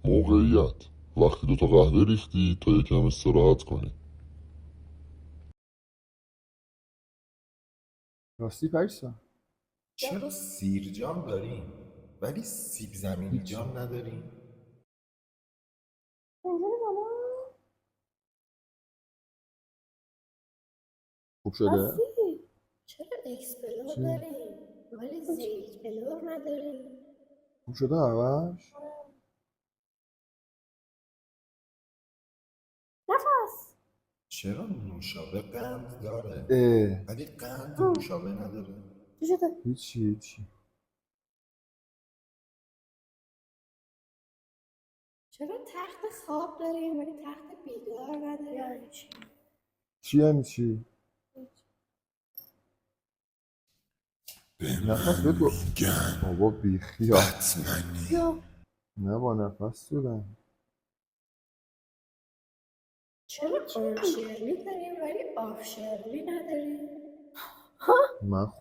موقعیت: وقتی 2 تا قهوه ریختی تا یکم استراحت کنی. راستی پریسا چرا سیرجان داریم ولی سیب زمینی هیچی. جان نداریم؟ خوب شده؟ راستی چرا اکسپلور چی؟ داریم ولی زیت پلور نداریم؟ خوب شده همش؟ نفس چرا نوشابه قند داره ولی قند نوشابه نداره؟ چی شده؟ هیچی چرا تخت خواب داریم ولی تخت بیدار نداریم؟ یعنی چی؟ یعنی چی؟ نفس بهت میگن بابا بیخیال بتمنی. یا نه با نفس شدن. چرا آن شرلی داریم ولی آف شرلی نداریم؟ من